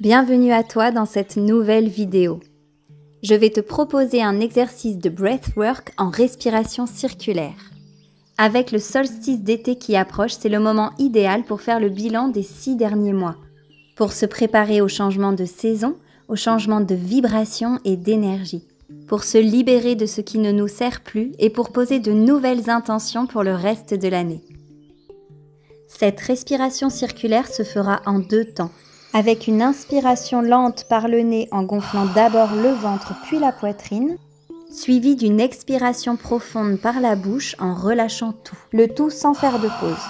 Bienvenue à toi dans cette nouvelle vidéo. Je vais te proposer un exercice de breathwork en respiration circulaire. Avec le solstice d'été qui approche, c'est le moment idéal pour faire le bilan des 6 derniers mois, pour se préparer au changement de saison, au changement de vibration et d'énergie, pour se libérer de ce qui ne nous sert plus et pour poser de nouvelles intentions pour le reste de l'année. Cette respiration circulaire se fera en 2 temps, avec une inspiration lente par le nez en gonflant d'abord le ventre puis la poitrine, suivie d'une expiration profonde par la bouche en relâchant tout, le tout sans faire de pause.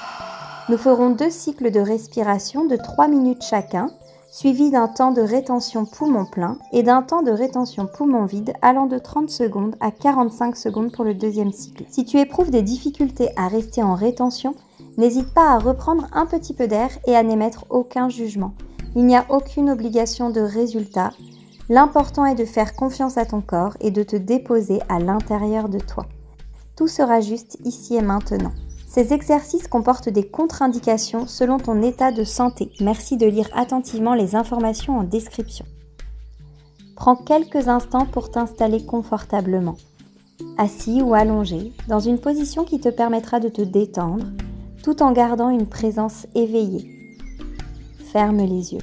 Nous ferons 2 cycles de respiration de 3 minutes chacun, suivis d'un temps de rétention poumon plein et d'un temps de rétention poumon vide allant de 30 secondes à 45 secondes pour le 2e cycle. Si tu éprouves des difficultés à rester en rétention, n'hésite pas à reprendre un petit peu d'air et à n'émettre aucun jugement. Il n'y a aucune obligation de résultat. L'important est de faire confiance à ton corps et de te déposer à l'intérieur de toi. Tout sera juste ici et maintenant. Ces exercices comportent des contre-indications selon ton état de santé. Merci de lire attentivement les informations en description. Prends quelques instants pour t'installer confortablement, assis ou allongé, dans une position qui te permettra de te détendre, tout en gardant une présence éveillée. Ferme les yeux.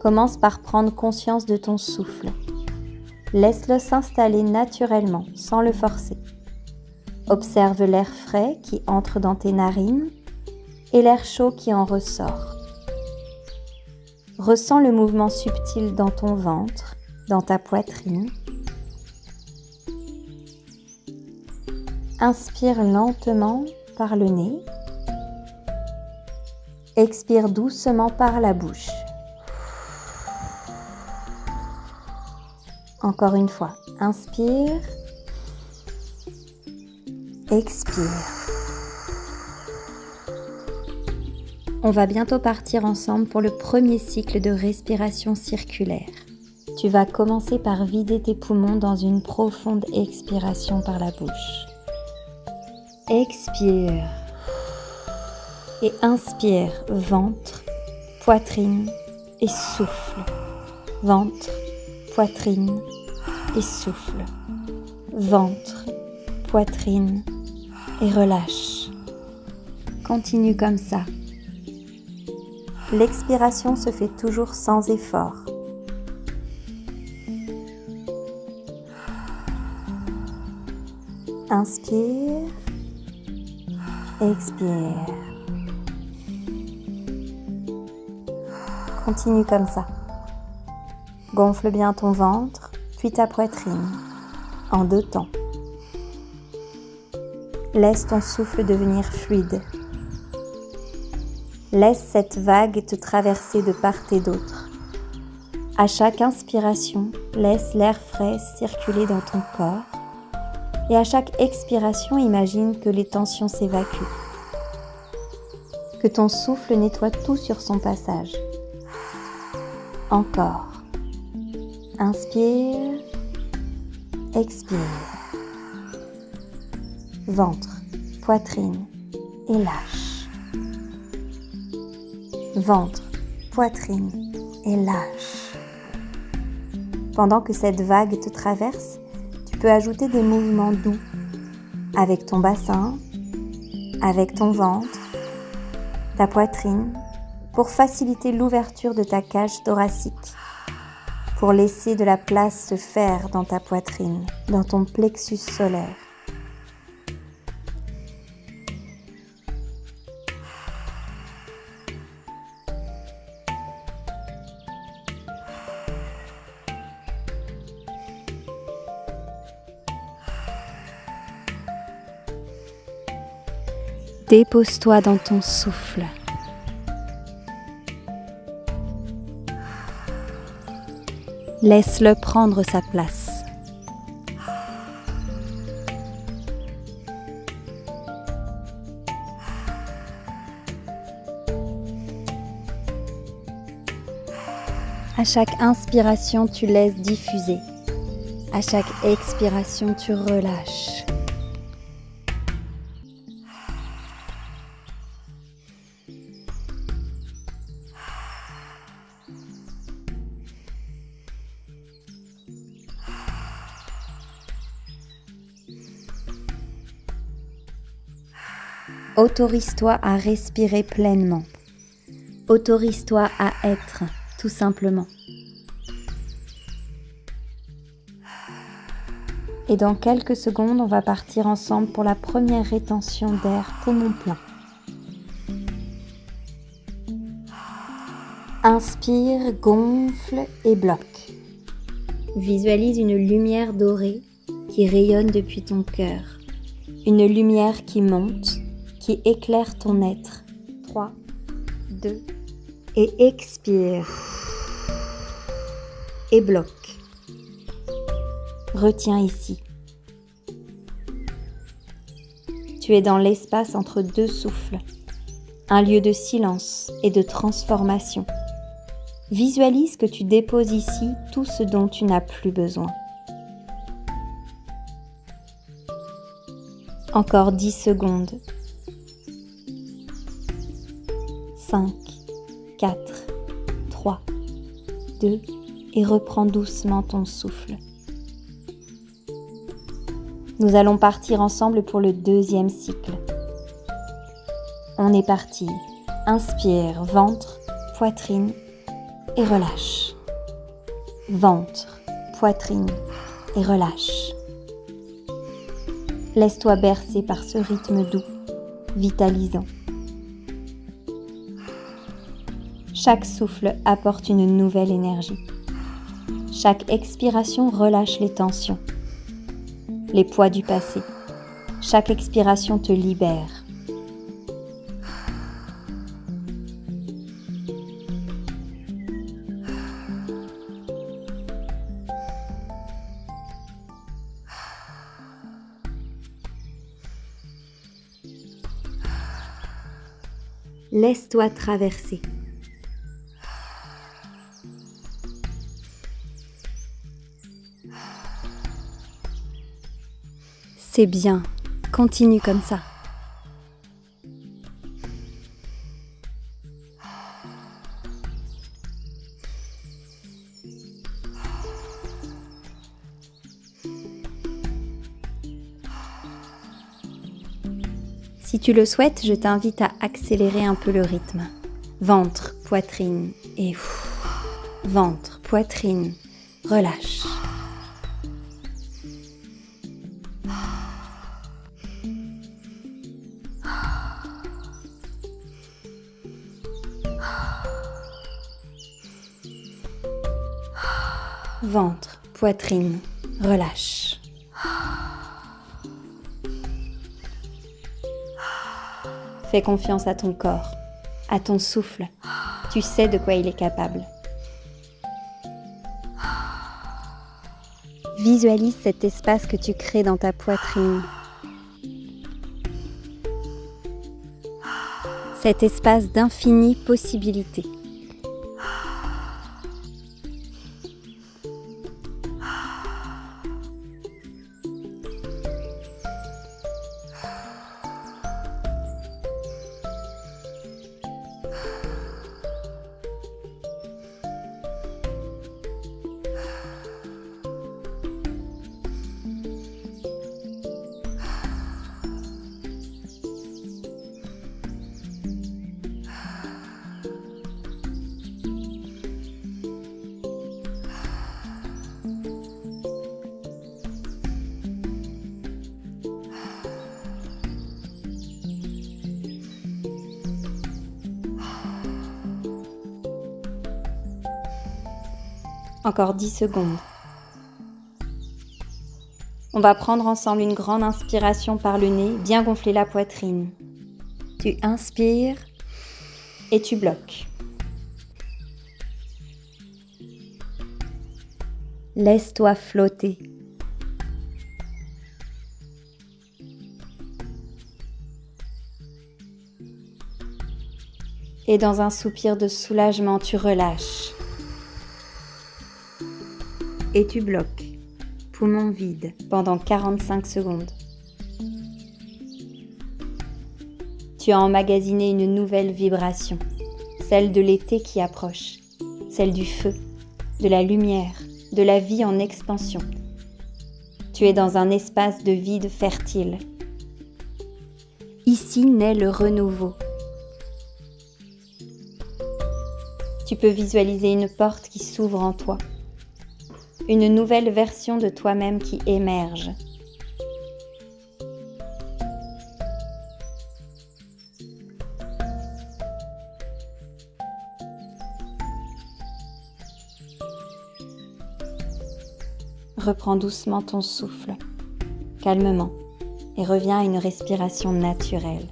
Commence par prendre conscience de ton souffle. Laisse-le s'installer naturellement, sans le forcer. Observe l'air frais qui entre dans tes narines et l'air chaud qui en ressort. Ressens le mouvement subtil dans ton ventre, dans ta poitrine. Inspire lentement par le nez. Expire doucement par la bouche. Encore une fois, inspire, expire. On va bientôt partir ensemble pour le premier cycle de respiration circulaire. Tu vas commencer par vider tes poumons dans une profonde expiration par la bouche. Expire. Et inspire, ventre, poitrine et souffle. Ventre, poitrine et souffle. Ventre, poitrine et relâche. Continue comme ça. L'expiration se fait toujours sans effort. Inspire, expire. Continue comme ça. Gonfle bien ton ventre, puis ta poitrine, en 2 temps. Laisse ton souffle devenir fluide. Laisse cette vague te traverser de part et d'autre. À chaque inspiration, laisse l'air frais circuler dans ton corps. Et à chaque expiration, imagine que les tensions s'évacuent. Que ton souffle nettoie tout sur son passage. Encore. Inspire, expire. Ventre, poitrine et lâche. Ventre, poitrine et lâche. Pendant que cette vague te traverse, tu peux ajouter des mouvements doux avec ton bassin, avec ton ventre, ta poitrine, pour faciliter l'ouverture de ta cage thoracique, pour laisser de la place se faire dans ta poitrine, dans ton plexus solaire. Dépose-toi dans ton souffle. Laisse-le prendre sa place. À chaque inspiration, tu laisses diffuser. À chaque expiration, tu relâches. Autorise-toi à respirer pleinement. Autorise-toi à être, tout simplement. Et dans quelques secondes, on va partir ensemble pour la première rétention d'air poumon plein. Inspire, gonfle et bloque. Visualise une lumière dorée qui rayonne depuis ton cœur. Une lumière qui monte, qui éclaire ton être. 3, 2, et expire. Et bloque. Retiens ici. Tu es dans l'espace entre deux souffles, un lieu de silence et de transformation. Visualise que tu déposes ici tout ce dont tu n'as plus besoin. Encore 10 secondes. 5, 4, 3, 2, et reprends doucement ton souffle. Nous allons partir ensemble pour le deuxième cycle. On est parti. Inspire, ventre, poitrine et relâche. Ventre, poitrine et relâche. Laisse-toi bercer par ce rythme doux, vitalisant. Chaque souffle apporte une nouvelle énergie. Chaque expiration relâche les tensions, les poids du passé. Chaque expiration te libère. Laisse-toi traverser. C'est bien, continue comme ça. Si tu le souhaites, je t'invite à accélérer un peu le rythme. Ventre, poitrine et ventre, poitrine, relâche. Ventre, poitrine, relâche. Fais confiance à ton corps, à ton souffle. Tu sais de quoi il est capable. Visualise cet espace que tu crées dans ta poitrine. Cet espace d'infinies possibilités. Encore 10 secondes. On va prendre ensemble une grande inspiration par le nez, bien gonfler la poitrine. Tu inspires et tu bloques. Laisse-toi flotter. Et dans un soupir de soulagement, tu relâches. Et tu bloques, poumon vide, pendant 45 secondes. Tu as emmagasiné une nouvelle vibration, celle de l'été qui approche, celle du feu, de la lumière, de la vie en expansion. Tu es dans un espace de vide fertile. Ici naît le renouveau. Tu peux visualiser une porte qui s'ouvre en toi, une nouvelle version de toi-même qui émerge. Reprends doucement ton souffle, calmement, et reviens à une respiration naturelle.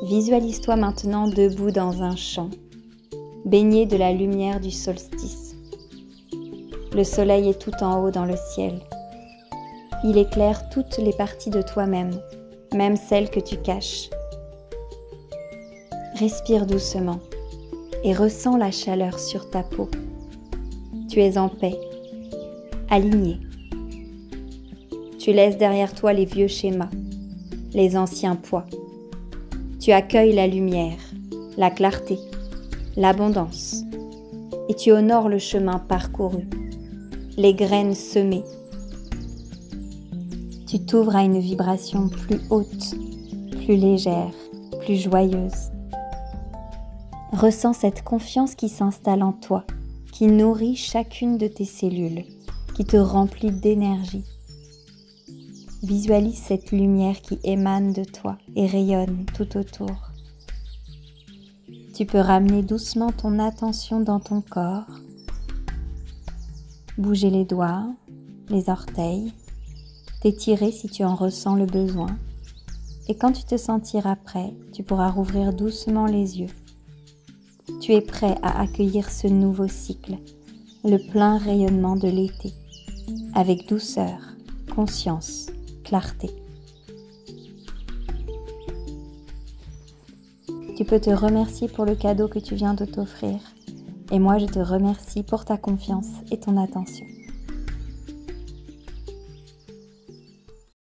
Visualise-toi maintenant debout dans un champ, baigné de la lumière du solstice. Le soleil est tout en haut dans le ciel. Il éclaire toutes les parties de toi-même, même celles que tu caches. Respire doucement et ressens la chaleur sur ta peau. Tu es en paix, aligné. Tu laisses derrière toi les vieux schémas, les anciens poids. Tu accueilles la lumière, la clarté, l'abondance, et tu honores le chemin parcouru, les graines semées. Tu t'ouvres à une vibration plus haute, plus légère, plus joyeuse. Ressens cette confiance qui s'installe en toi, qui nourrit chacune de tes cellules, qui te remplit d'énergie. Visualise cette lumière qui émane de toi et rayonne tout autour. Tu peux ramener doucement ton attention dans ton corps, bouger les doigts, les orteils, t'étirer si tu en ressens le besoin. Et quand tu te sentiras prêt, tu pourras rouvrir doucement les yeux. Tu es prêt à accueillir ce nouveau cycle, le plein rayonnement de l'été, avec douceur, conscience, clarté. Tu peux te remercier pour le cadeau que tu viens de t'offrir. Et moi, je te remercie pour ta confiance et ton attention.